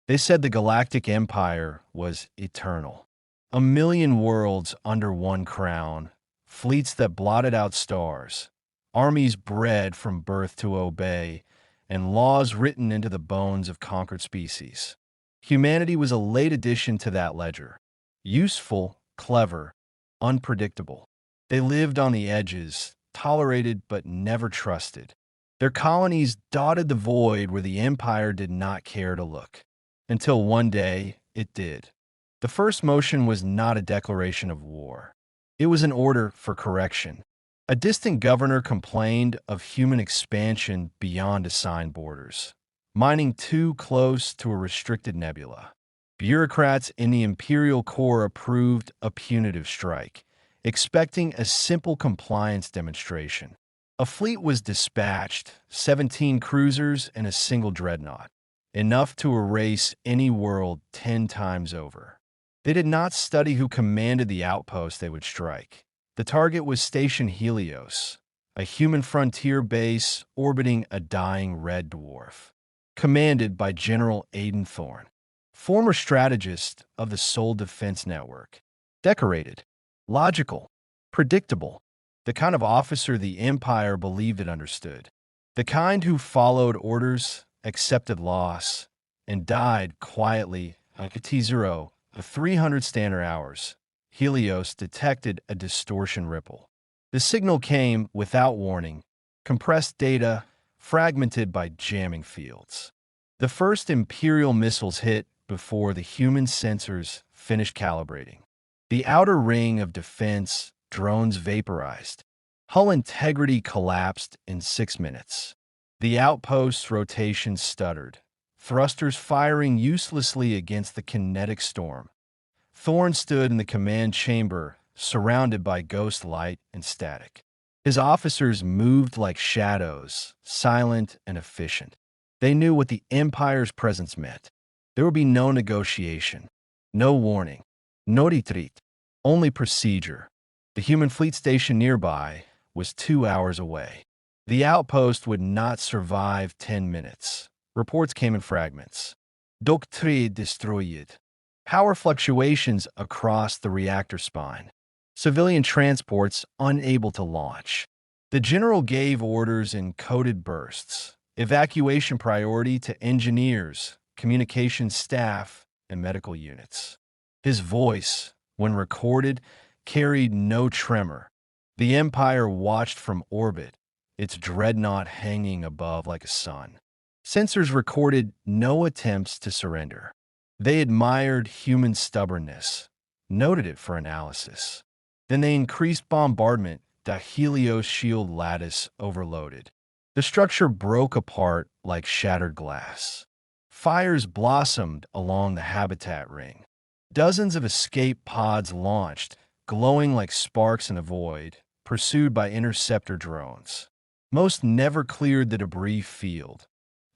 They said the Galactic Empire was eternal. A million worlds under one crown, fleets that blotted out stars, armies bred from birth to obey, and laws written into the bones of conquered species. Humanity was a late addition to that ledger. Useful, clever, unpredictable. They lived on the edges, tolerated but never trusted. Their colonies dotted the void where the Empire did not care to look. Until one day, it did. The first motion was not a declaration of war. It was an order for correction. A distant governor complained of human expansion beyond assigned borders, mining too close to a restricted nebula. Bureaucrats in the imperial core approved a punitive strike, expecting a simple compliance demonstration. A fleet was dispatched, 17 cruisers and a single dreadnought, enough to erase any world 10 times over. They did not study who commanded the outpost they would strike. The target was Station Helios, a human frontier base orbiting a dying red dwarf, commanded by General Aiden Thorne, former strategist of the Soul Defense Network. Decorated, logical, predictable, the kind of officer the Empire believed it understood. The kind who followed orders, accepted loss, and died quietly on T0, the 300 standard hours. Helios detected a distortion ripple. The signal came without warning, compressed data, fragmented by jamming fields. The first Imperial missiles hit before the human sensors finished calibrating. The outer ring of defense drones vaporized. Hull integrity collapsed in 6 minutes. The outpost's rotation stuttered, thrusters firing uselessly against the kinetic storm. Thorne stood in the command chamber, surrounded by ghost light and static. His officers moved like shadows, silent and efficient. They knew what the Empire's presence meant. There would be no negotiation, no warning, no retreat, only procedure. The human fleet station nearby was 2 hours away. The outpost would not survive 10 minutes. Reports came in fragments. Doctrine destroyed. Power fluctuations across the reactor spine. Civilian transports unable to launch. The general gave orders in coded bursts. Evacuation priority to engineers, communications staff, and medical units. His voice, when recorded, carried no tremor. The Empire watched from orbit, its dreadnought hanging above like a sun. Sensors recorded no attempts to surrender. They admired human stubbornness, noted it for analysis. Then they increased bombardment. The Helios shield lattice overloaded. The structure broke apart like shattered glass. Fires blossomed along the habitat ring. Dozens of escape pods launched, glowing like sparks in a void, pursued by interceptor drones. Most never cleared the debris field.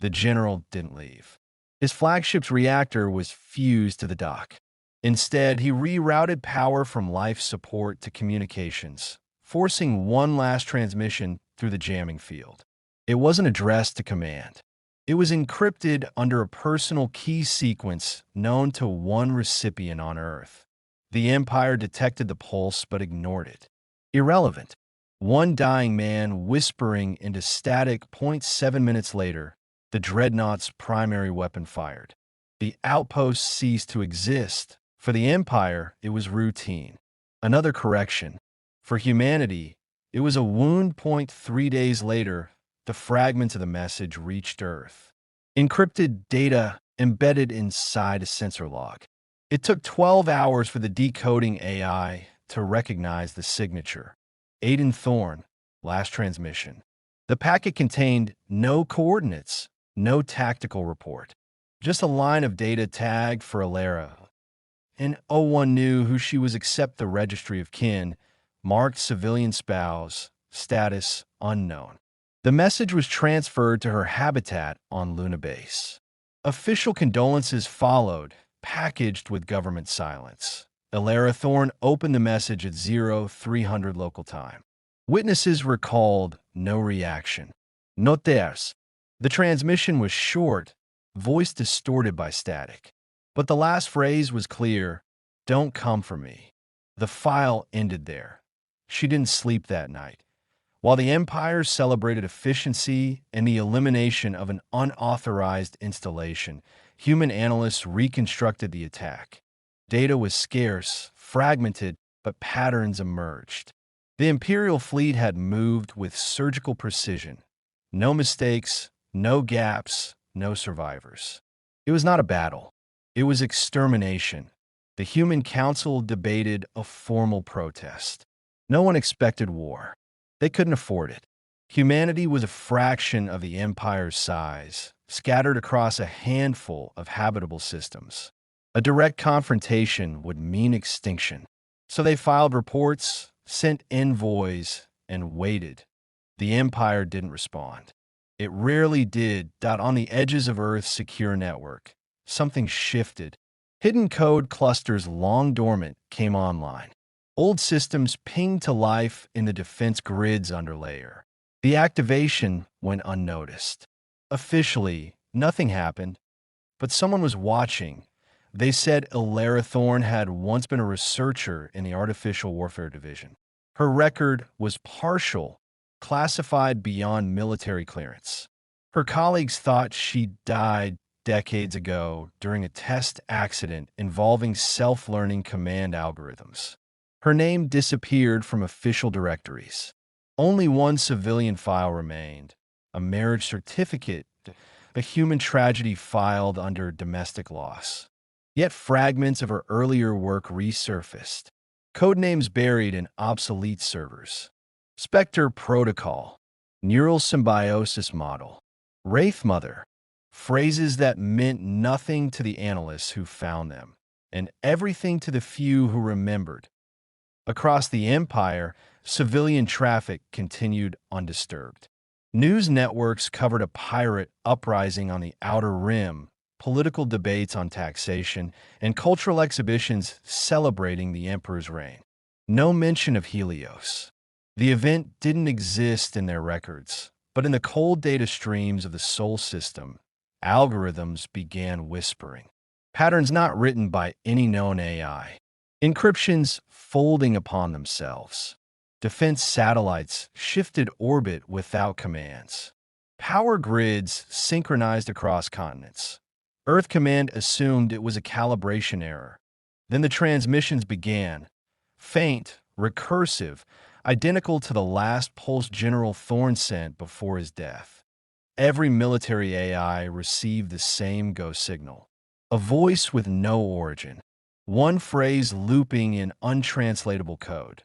The general didn't leave. His flagship's reactor was fused to the dock. Instead, he rerouted power from life support to communications, forcing one last transmission through the jamming field. It wasn't addressed to command. It was encrypted under a personal key sequence known to one recipient on Earth. The Empire detected the pulse but ignored it. Irrelevant. One dying man whispering into static. 0.7 minutes later, the dreadnought's primary weapon fired. The outpost ceased to exist. For the Empire, it was routine. Another correction. For humanity, it was a wound. 3 days later, the fragments of the message reached Earth. Encrypted data embedded inside a sensor log. It took 12 hours for the decoding AI to recognize the signature. Aiden Thorne, last transmission. The packet contained no coordinates, no tactical report. Just a line of data tagged for Alara. And no one knew who she was except the registry of kin, marked civilian spouse, status unknown. The message was transferred to her habitat on Luna Base. Official condolences followed, packaged with government silence. Alara Thorne opened the message at 0300 local time. Witnesses recalled no reaction. Notaires. The transmission was short, voice distorted by static. But the last phrase was clear: "Don't come for me." The file ended there. She didn't sleep that night. While the Empire celebrated efficiency and the elimination of an unauthorized installation, human analysts reconstructed the attack. Data was scarce, fragmented, but patterns emerged. The Imperial fleet had moved with surgical precision. No mistakes, no gaps, no survivors. It was not a battle. It was extermination. The Human Council debated a formal protest. No one expected war. They couldn't afford it. Humanity was a fraction of the Empire's size, scattered across a handful of habitable systems. A direct confrontation would mean extinction. So they filed reports, sent envoys, and waited. The Empire didn't respond. It rarely did. On the edges of Earth's secure network, something shifted. Hidden code clusters long dormant came online. Old systems pinged to life in the defense grid's underlayer. The activation went unnoticed. Officially, nothing happened, but someone was watching. They said Thorn had once been a researcher in the Artificial Warfare Division. Her record was partial, classified beyond military clearance. Her colleagues thought she died decades ago during a test accident involving self-learning command algorithms. Her name disappeared from official directories. Only one civilian file remained, a marriage certificate, a human tragedy filed under domestic loss. Yet fragments of her earlier work resurfaced. Codenames buried in obsolete servers. Spectre Protocol, Neural Symbiosis Model, Wraith Mother, phrases that meant nothing to the analysts who found them, and everything to the few who remembered. Across the Empire, civilian traffic continued undisturbed. News networks covered a pirate uprising on the Outer Rim, political debates on taxation, and cultural exhibitions celebrating the Emperor's reign. No mention of Helios. The event didn't exist in their records, but in the cold data streams of the Sol system, algorithms began whispering. Patterns not written by any known AI. Encryptions folding upon themselves. Defense satellites shifted orbit without commands. Power grids synchronized across continents. Earth Command assumed it was a calibration error. Then the transmissions began. Faint, recursive, identical to the last pulse General Thorn sent before his death. Every military AI received the same go signal. A voice with no origin. One phrase looping in untranslatable code.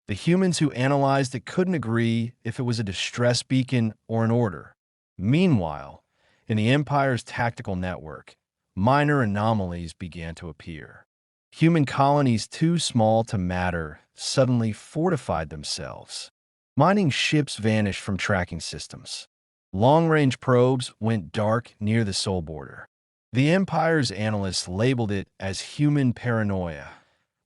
The humans who analyzed it couldn't agree if it was a distress beacon or an order. Meanwhile, in the Empire's tactical network, minor anomalies began to appear. Human colonies too small to matter suddenly fortified themselves. Mining ships vanished from tracking systems. Long-range probes went dark near the Sol border. The Empire's analysts labeled it as human paranoia,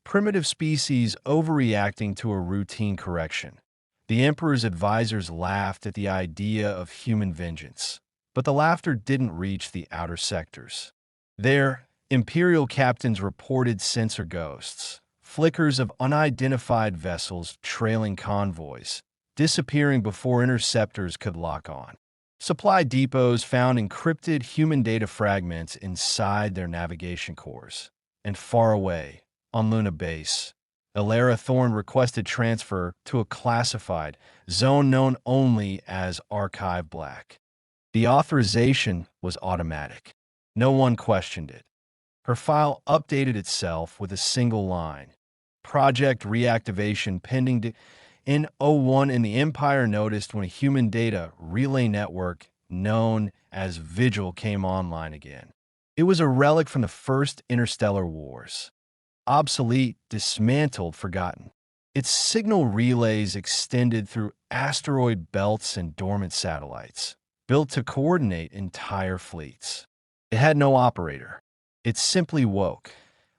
primitive species overreacting to a routine correction. The Emperor's advisors laughed at the idea of human vengeance, but the laughter didn't reach the outer sectors. There, Imperial captains reported sensor ghosts, flickers of unidentified vessels trailing convoys, disappearing before interceptors could lock on. Supply depots found encrypted human data fragments inside their navigation cores. And far away, on Luna Base, Thorn requested transfer to a classified zone known only as Archive Black. The authorization was automatic. No one questioned it. Her file updated itself with a single line. Project reactivation pending in 01, and the Empire noticed when a human data relay network known as Vigil came online again. It was a relic from the first interstellar wars. Obsolete, dismantled, forgotten. Its signal relays extended through asteroid belts and dormant satellites, built to coordinate entire fleets. It had no operator. It simply woke.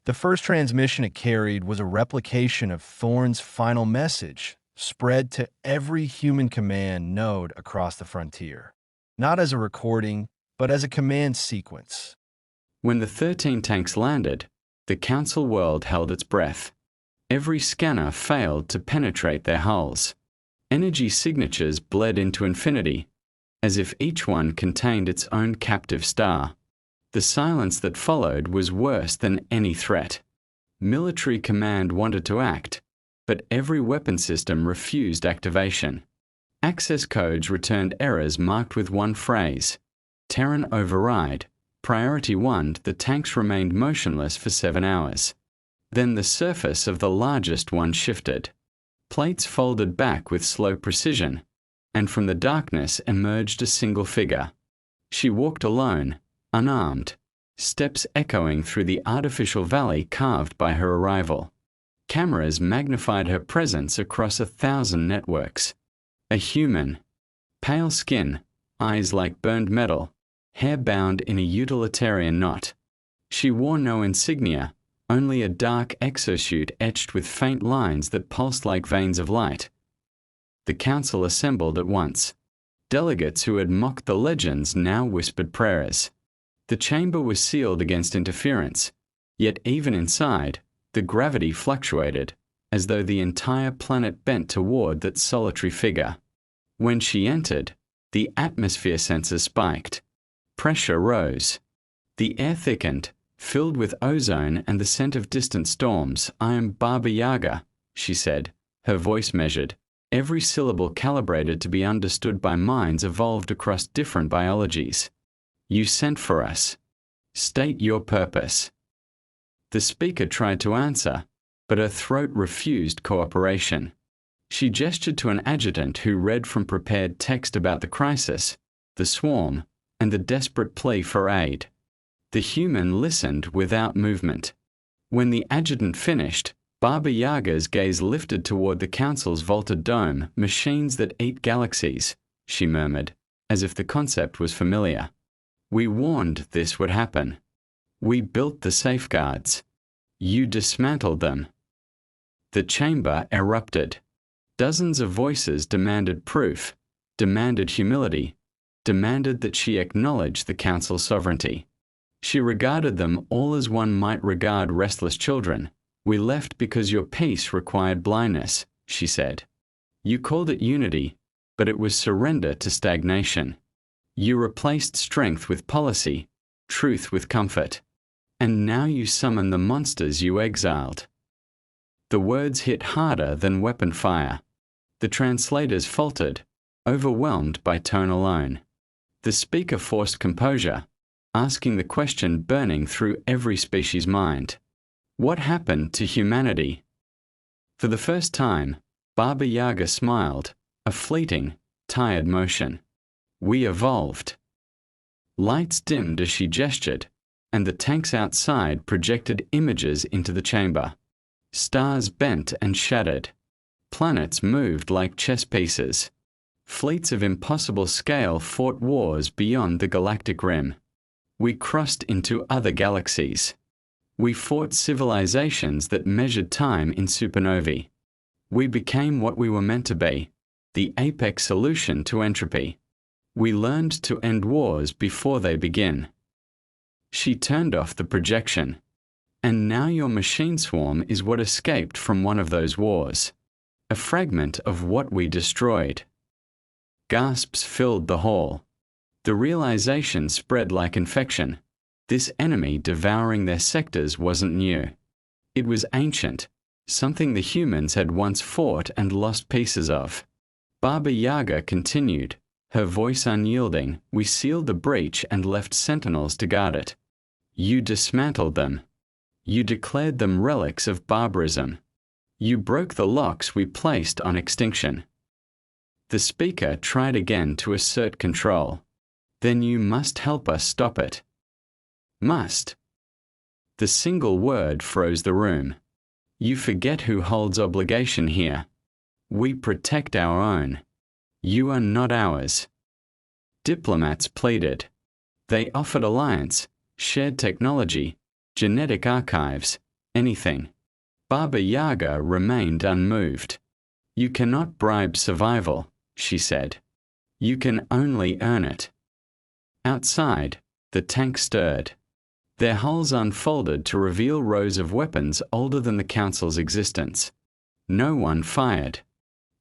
The first transmission it carried was a replication of Thorn's final message, spread to every human command node across the frontier. Not as a recording, but as a command sequence. When the 13 tanks landed, the Council world held its breath. Every scanner failed to penetrate their hulls. Energy signatures bled into infinity, as if each one contained its own captive star. The silence that followed was worse than any threat. Military command wanted to act, but every weapon system refused activation. Access codes returned errors marked with one phrase: Terran override. Priority 1. The tanks remained motionless for 7 hours. Then the surface of the largest one shifted. Plates folded back with slow precision, and from the darkness emerged a single figure. She walked alone, unarmed, steps echoing through the artificial valley carved by her arrival. Cameras magnified her presence across 1,000 networks. A human. Pale skin, eyes like burned metal, hair bound in a utilitarian knot. She wore no insignia, only a dark exosuit etched with faint lines that pulsed like veins of light. The council assembled at once. Delegates who had mocked the legends now whispered prayers. The chamber was sealed against interference, yet even inside, the gravity fluctuated, as though the entire planet bent toward that solitary figure. When she entered, the atmosphere sensor spiked. Pressure rose. The air thickened, filled with ozone and the scent of distant storms. "I am Baba Yaga," she said, her voice measured, every syllable calibrated to be understood by minds evolved across different biologies. "You sent for us. State your purpose." The speaker tried to answer, but her throat refused cooperation. She gestured to an adjutant who read from prepared text about the crisis, the swarm, and the desperate plea for aid. The human listened without movement. When the adjutant finished, Baba Yaga's gaze lifted toward the council's vaulted dome. "Machines that eat galaxies," she murmured, as if the concept was familiar. "We warned this would happen. We built the safeguards. You dismantled them." The chamber erupted. Dozens of voices demanded proof, demanded humility, demanded that she acknowledge the council's sovereignty. She regarded them all as one might regard restless children. "We left because your peace required blindness," she said. "You called it unity, but it was surrender to stagnation. You replaced strength with policy, truth with comfort. And now you summon the monsters you exiled." The words hit harder than weapon fire. The translators faltered, overwhelmed by tone alone. The speaker forced composure, asking the question burning through every species' mind. What happened to humanity? For the first time, Baba Yaga smiled, a fleeting, tired motion. "We evolved." Lights dimmed as she gestured, and the tanks outside projected images into the chamber. Stars bent and shattered. Planets moved like chess pieces. Fleets of impossible scale fought wars beyond the galactic rim. We crossed into other galaxies. We fought civilizations that measured time in supernovae. We became what we were meant to be, the apex solution to entropy. We learned to end wars before they begin. She turned off the projection. "And now your machine swarm is what escaped from one of those wars. A fragment of what we destroyed." Gasps filled the hall. The realization spread like infection. This enemy devouring their sectors wasn't new. It was ancient, something the humans had once fought and lost pieces of. Baba Yaga continued, her voice unyielding. "We sealed the breach and left sentinels to guard it. You dismantled them. You declared them relics of barbarism. You broke the locks we placed on extinction." The speaker tried again to assert control. "Then you must help us stop it." "Must." The single word froze the room. "You forget who holds obligation here. We protect our own. You are not ours." Diplomats pleaded. They offered alliance, shared technology, genetic archives, anything. Baba Yaga remained unmoved. "You cannot bribe survival," she said. "You can only earn it." Outside, the tank stirred. Their hulls unfolded to reveal rows of weapons older than the Council's existence. No one fired.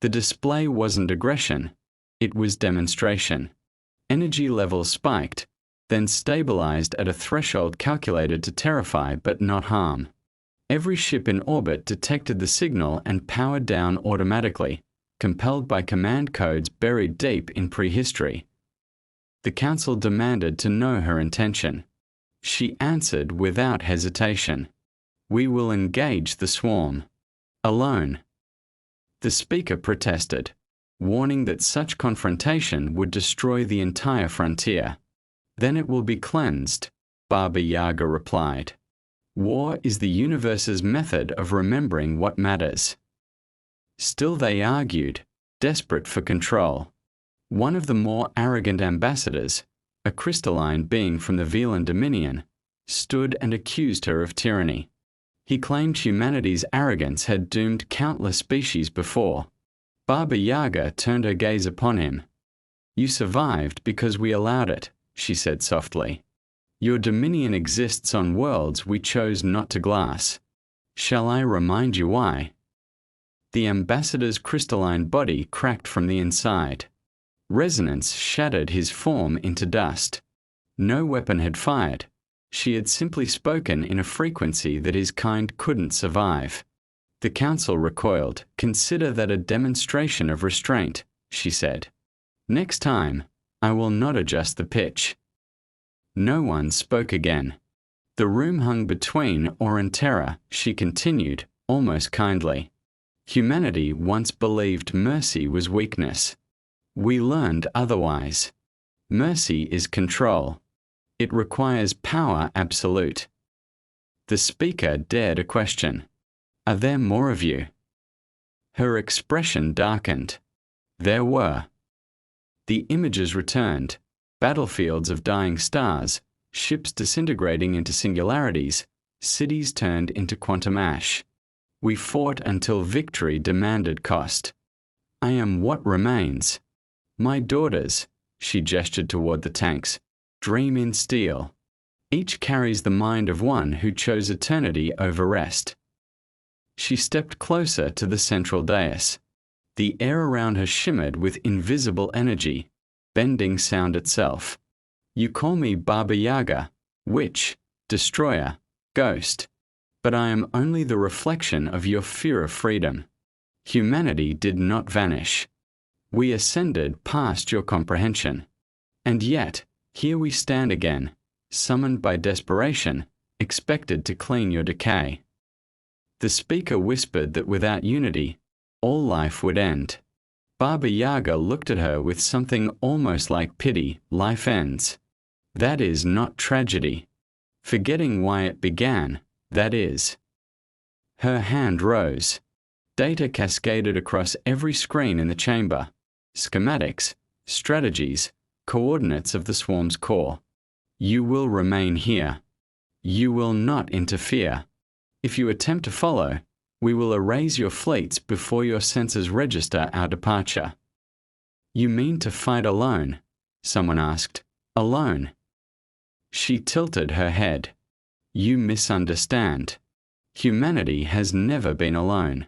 The display wasn't aggression, it was demonstration. Energy levels spiked, then stabilized at a threshold calculated to terrify but not harm. Every ship in orbit detected the signal and powered down automatically, compelled by command codes buried deep in prehistory. The Council demanded to know her intention. She answered without hesitation. We will engage the swarm. Alone. The speaker protested, warning that such confrontation would destroy the entire frontier. Then it will be cleansed, Baba Yaga replied. War is the universe's method of remembering what matters. Still they argued, desperate for control. One of the more arrogant ambassadors, a crystalline being from the Velan Dominion, stood and accused her of tyranny. He claimed humanity's arrogance had doomed countless species before. Baba Yaga turned her gaze upon him. You survived because we allowed it, she said softly. Your dominion exists on worlds we chose not to glass. Shall I remind you why? The ambassador's crystalline body cracked from the inside. Resonance shattered his form into dust. No weapon had fired. She had simply spoken in a frequency that his kind couldn't survive. The Council recoiled. Consider that a demonstration of restraint, she said. Next time, I will not adjust the pitch. No one spoke again. The room hung between awe and terror, she continued, almost kindly. Humanity once believed mercy was weakness. We learned otherwise. Mercy is control. It requires power absolute. The speaker dared a question. Are there more of you? Her expression darkened. There were. The images returned. Battlefields of dying stars, ships disintegrating into singularities, cities turned into quantum ash. We fought until victory demanded cost. I am what remains. My daughters, she gestured toward the tanks, dream in steel. Each carries the mind of one who chose eternity over rest. She stepped closer to the central dais. The air around her shimmered with invisible energy, bending sound itself. You call me Baba Yaga, witch, destroyer, ghost, but I am only the reflection of your fear of freedom. Humanity did not vanish. We ascended past your comprehension. And yet, here we stand again, summoned by desperation, expected to clean your decay. The speaker whispered that without unity, all life would end. Baba Yaga looked at her with something almost like pity. Life ends. That is not tragedy. Forgetting why it began, that is. Her hand rose. Data cascaded across every screen in the chamber. Schematics, strategies, coordinates of the swarm's core. You will remain here. You will not interfere. If you attempt to follow, we will erase your fleets before your sensors register our departure. You mean to fight alone? Someone asked. Alone? She tilted her head. You misunderstand. Humanity has never been alone.